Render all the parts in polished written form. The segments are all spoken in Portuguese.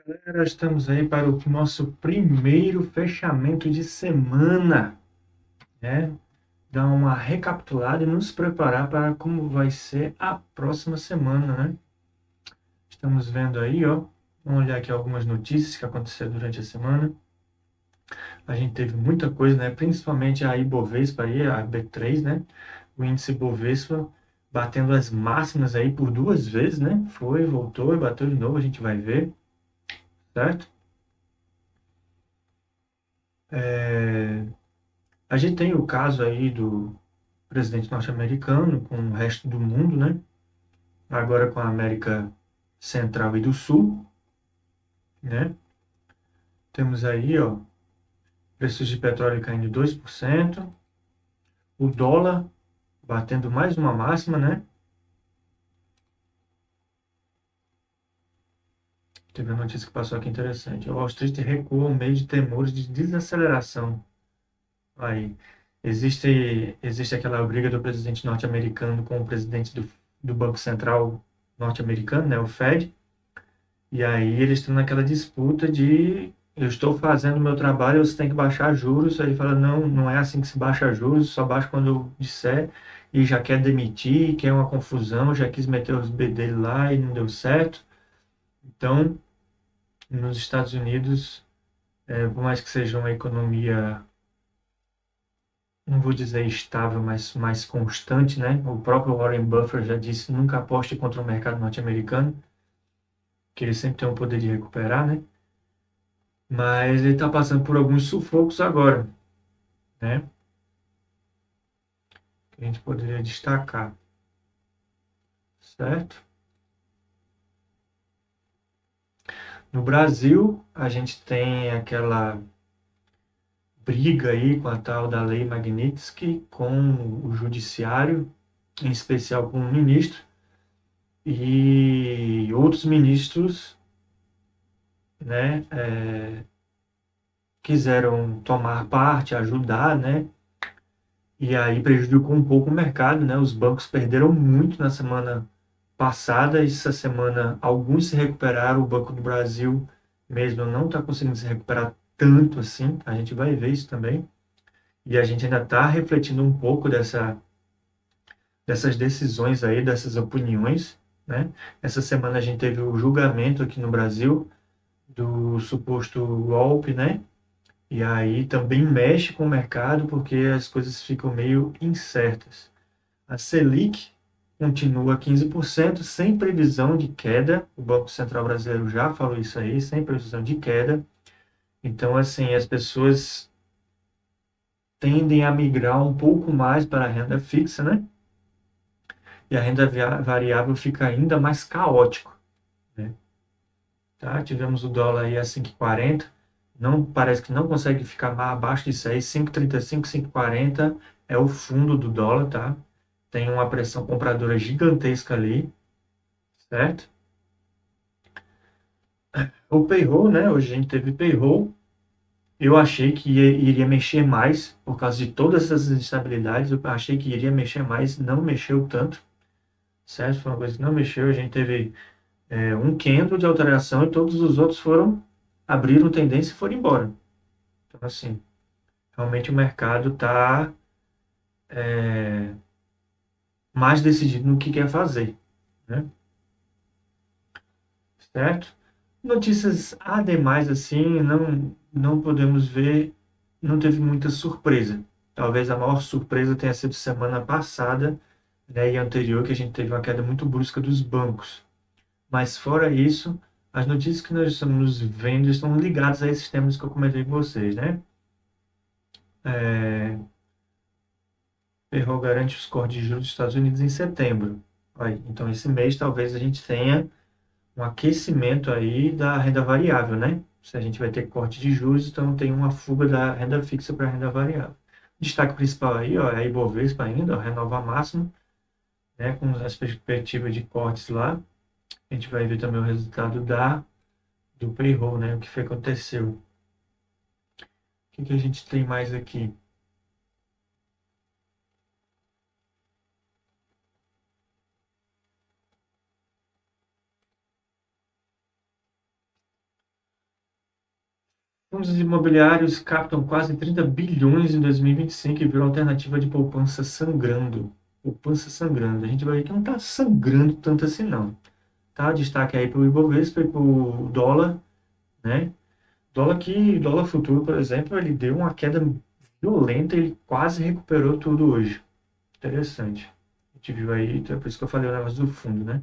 Galera, estamos aí para o nosso primeiro fechamento de semana, né? Dar uma recapitulada e nos preparar para como vai ser a próxima semana, né? Estamos vendo aí, ó. Vamos olhar aqui algumas notícias que aconteceram durante a semana. A gente teve muita coisa, né? Principalmente a Ibovespa aí, a B3, né? O índice Ibovespa batendo as máximas aí por duas vezes, né? Foi, voltou e bateu de novo, a gente vai ver, certo? A gente tem o caso aí do presidente norte-americano com o resto do mundo, né? Agora com a América Central e do Sul, né? Temos aí, ó, preços de petróleo caindo 2%, o dólar batendo mais uma máxima, né? Teve uma notícia que passou aqui interessante. O Wall Street recua ao meio de temores de desaceleração. Aí, existe aquela briga do presidente norte-americano com o presidente do Banco Central norte-americano, né, o Fed. E aí eles estão naquela disputa de eu estou fazendo o meu trabalho, você tem que baixar juros. Aí ele fala, não, não é assim que se baixa juros, só baixa quando eu disser, e já quer demitir, quer uma confusão, já quis meter os B dele lá e não deu certo. Então, nos Estados Unidos, por mais que seja uma economia, não vou dizer estável, mas mais constante, né? O próprio Warren Buffett já disse, nunca aposte contra o mercado norte-americano, que ele sempre tem o poder de recuperar, né? Mas ele está passando por alguns sufocos agora, né? Que a gente poderia destacar, certo? No Brasil, a gente tem aquela briga aí com a tal da Lei Magnitsky, com o judiciário, em especial com o ministro, e outros ministros, né, quiseram tomar parte, ajudar, né, e aí prejudicou um pouco o mercado, né, os bancos perderam muito na semana passada. Essa semana, alguns se recuperaram. O Banco do Brasil mesmo não está conseguindo se recuperar tanto assim. A gente vai ver isso também. E a gente ainda está refletindo um pouco dessas decisões aí, dessas opiniões, né? Essa semana a gente teve o julgamento aqui no Brasil do suposto golpe, né? E aí também mexe com o mercado porque as coisas ficam meio incertas. A Selic continua 15%, sem previsão de queda. O Banco Central Brasileiro já falou isso aí, sem previsão de queda. Então, assim, as pessoas tendem a migrar um pouco mais para a renda fixa, né? E a renda variável fica ainda mais caótico, né? Tá? Tivemos o dólar aí a 5,40. Não, parece que não consegue ficar mais abaixo disso aí. 5,35, 5,40 é o fundo do dólar, tá? Tem uma pressão compradora gigantesca ali, certo? O payroll, né? Hoje a gente teve payroll. Eu achei que iria mexer mais por causa de todas essas instabilidades. Eu achei que iria mexer mais, não mexeu tanto, certo? Foi uma coisa que não mexeu. A gente teve um candle de alteração e todos os outros abriram tendência e foram embora. Então, assim, realmente o mercado está mais decidido no que quer fazer, né? Certo? Notícias ademais, assim, não podemos ver, não teve muita surpresa. Talvez a maior surpresa tenha sido semana passada, né, e anterior, que a gente teve uma queda muito brusca dos bancos. Mas fora isso, as notícias que nós estamos vendo estão ligadas a esses temas que eu comentei com vocês, né? É, Payroll garante os cortes de juros dos Estados Unidos em setembro. Aí, então, esse mês talvez a gente tenha um aquecimento aí da renda variável, né? Se a gente vai ter corte de juros, então tem uma fuga da renda fixa para a renda variável. Destaque principal aí, ó, é a Ibovespa ainda, ó, renova máximo, né, com as perspectivas de cortes lá. A gente vai ver também o resultado do payroll, né, o que foi que aconteceu. O que a gente tem mais aqui? Fundos imobiliários captam quase 30 bilhões em 2025 e viram alternativa de poupança sangrando. Poupança sangrando. A gente vai ver que não está sangrando tanto assim, não. Tá? Destaque aí para o Ibovespa e para o dólar, né? Dólar futuro, por exemplo, ele deu uma queda violenta, ele quase recuperou tudo hoje. Interessante. A gente viu aí, então é por isso que eu falei o negócio do fundo, né?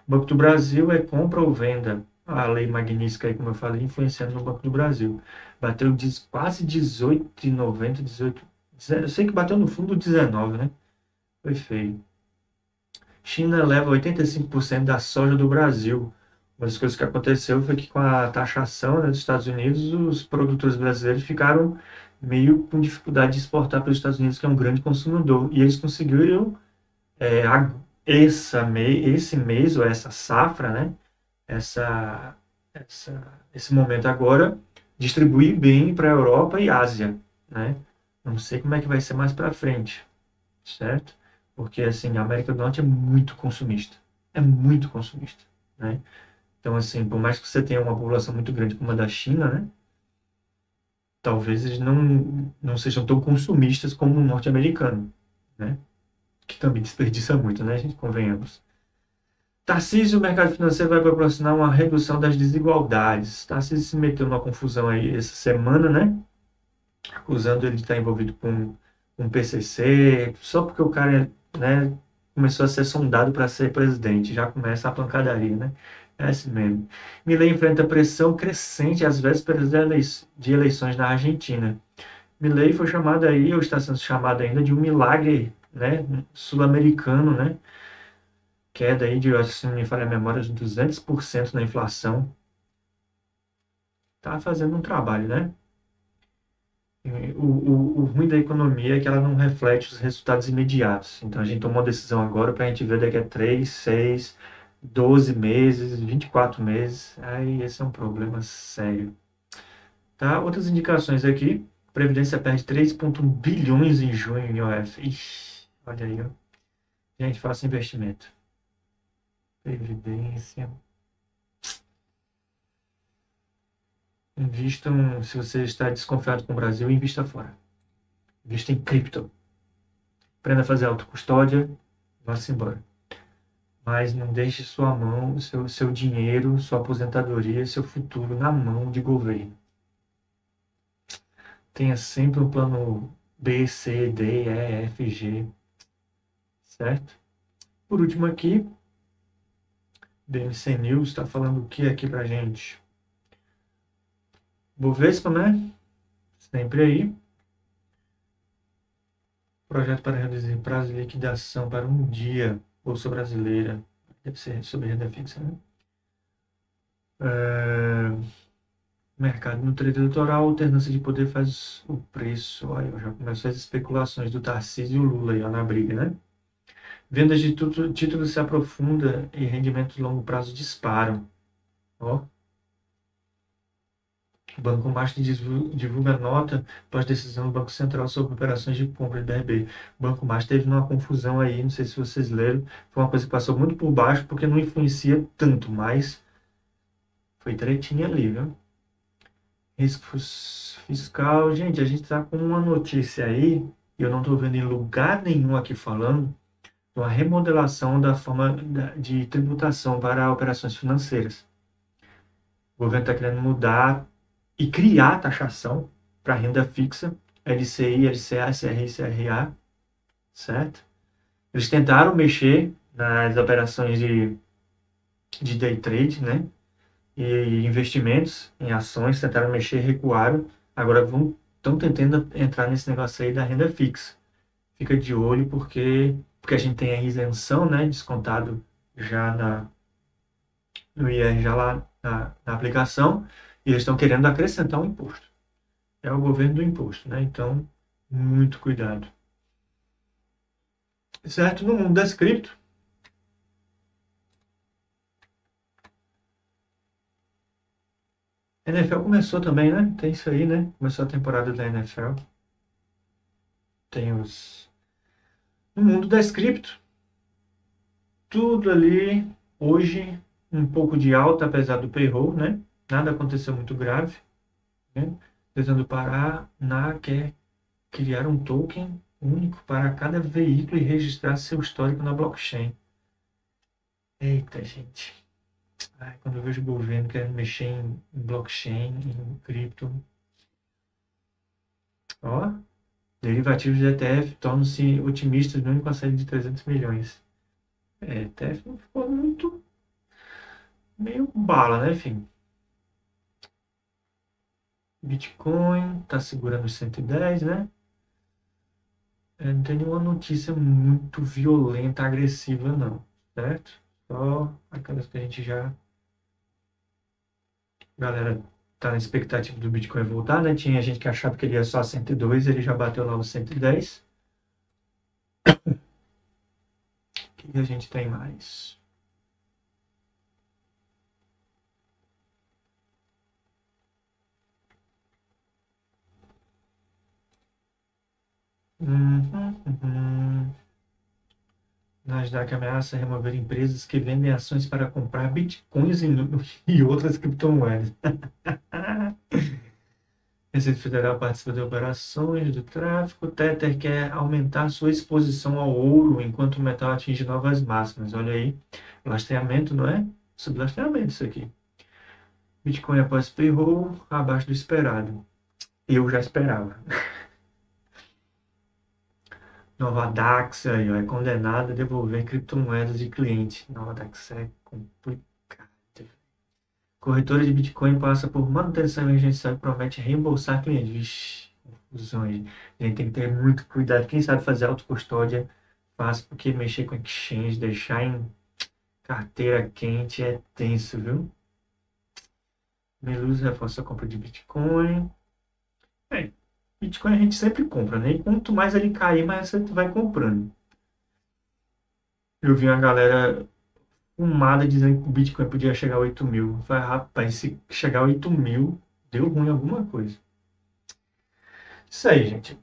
Banco do Brasil é compra ou venda. A lei magnífica aí, como eu falei, influenciando no Banco do Brasil. Bateu quase 18,90, 18. Eu sei que bateu no fundo 19, né? Foi feio. China leva 85% da soja do Brasil. Uma das coisas que aconteceu foi que com a taxação, né, dos Estados Unidos, os produtores brasileiros ficaram meio com dificuldade de exportar para os Estados Unidos, que é um grande consumidor. E eles conseguiram, é, esse mês, ou essa safra, né? essa, esse momento agora, distribuir bem para a Europa e Ásia, né? Não sei como é que vai ser mais para frente, certo? Porque, assim, a América do Norte é muito consumista, né? Então, assim, por mais que você tenha uma população muito grande como a da China, né? Talvez eles não sejam tão consumistas como o norte-americano, né? Que também desperdiça muito, né, gente? Convenhamos. Tarcísio, o mercado financeiro vai proporcionar uma redução das desigualdades. Tarcísio se meteu numa confusão aí essa semana, né? Acusando ele de estar envolvido com PCC, só porque o cara, né, começou a ser sondado para ser presidente. Já começa a pancadaria, né? É assim mesmo. Milei enfrenta pressão crescente às vésperas de eleições na Argentina. Milei foi chamado aí, ou está sendo chamado ainda, de um milagre, né, sul-americano, né? Queda aí de, se não me falha a memória, de 200% na inflação. Tá fazendo um trabalho, né? O ruim da economia é que ela não reflete os resultados imediatos. Então a gente tomou uma decisão agora para a gente ver daqui a 3, 6, 12 meses, 24 meses. Aí esse é um problema sério. Tá? Outras indicações aqui. Previdência perde 3,1 bilhões em junho em IOF. Ixi, olha aí, ó. Gente, faça investimento. Previdência. Invistam, se você está desconfiado com o Brasil, invista fora. Invista em cripto. Aprenda a fazer autocustódia, vá-se embora. Mas não deixe sua mão, seu dinheiro, sua aposentadoria, seu futuro na mão de governo. Tenha sempre um plano B, C, D, E, F, G. Certo? Por último aqui, BMC News está falando o que aqui pra gente? Bovespa, né? Sempre aí. Projeto para reduzir prazo de liquidação para um dia. Bolsa Brasileira. Deve ser sobre renda fixa, né? Mercado no trade eleitoral, alternância de poder faz o preço. Aí, já começou as especulações do Tarcísio e o Lula aí, ó, na briga, né? Vendas de títulos se aprofunda e rendimentos de longo prazo disparam. Ó. O Banco Master divulga nota após decisão do Banco Central sobre operações de compra de BRB. O Banco Master teve uma confusão aí, não sei se vocês leram. Foi uma coisa que passou muito por baixo, porque não influencia tanto, mas foi tretinha ali, viu? Risco fiscal. Gente, a gente está com uma notícia aí, e eu não estou vendo em lugar nenhum aqui falando, de uma remodelação da forma de tributação para operações financeiras. O governo está querendo mudar e criar taxação para renda fixa, LCI, LCA, CRI, CRA, certo? Eles tentaram mexer nas operações de day trade, né? E investimentos em ações, tentaram mexer, recuaram. Agora estão tentando entrar nesse negócio aí da renda fixa. Fica de olho porque a gente tem a isenção, né? Descontado já no IR, já lá na aplicação, e eles estão querendo acrescentar um imposto. É o governo do imposto, né? Então, muito cuidado. Certo? No mundo das cripto, a NFL começou também, né? Tem isso aí, né? Começou a temporada da NFL. Tem os... No mundo das cripto, tudo ali, hoje, um pouco de alta, apesar do payroll, né? Nada aconteceu muito grave, né? Tentando parar, na quer criar um token único para cada veículo e registrar seu histórico na blockchain. Eita, gente. Ai, quando eu vejo o governo querendo mexer em blockchain, em cripto. Ó, derivativos de ETF tornam-se otimistas no único acerto de 300 milhões. ETF não ficou muito meio bala, né, enfim. Bitcoin tá segurando os 110, né? Não tem nenhuma notícia muito violenta, agressiva, não, certo? Só aquelas que a gente já... Galera tá na expectativa do Bitcoin voltar, né? Tinha gente que achava que ele ia só a 102, ele já bateu lá os 110. O que a gente tem mais? Uhum. Nasdaq ameaça remover empresas que vendem ações para comprar bitcoins e outras criptomoedas. Receita Federal participa de operações do tráfico. Tether quer aumentar sua exposição ao ouro enquanto o metal atinge novas máximas. Olha aí, lastreamento, não é? Sublastreamento isso aqui. Bitcoin após payroll, abaixo do esperado. Eu já esperava. Nova Dax aí, ó, é condenada a devolver criptomoedas de cliente. Nova Dax é complicado. Corretora de Bitcoin passa por manutenção emergencial e promete reembolsar clientes. Vixe, confusões. A gente tem que ter muito cuidado. Quem sabe fazer autocustódia faz, porque mexer com exchange, deixar em carteira quente é tenso, viu? Melusa reforça a compra de Bitcoin. É, Bitcoin a gente sempre compra, né? E quanto mais ele cair, mais você vai comprando. Eu vi uma galera fumada dizendo que o Bitcoin podia chegar a 8 mil. Vai, rapaz, se chegar a 8 mil, deu ruim alguma coisa. Isso aí, gente.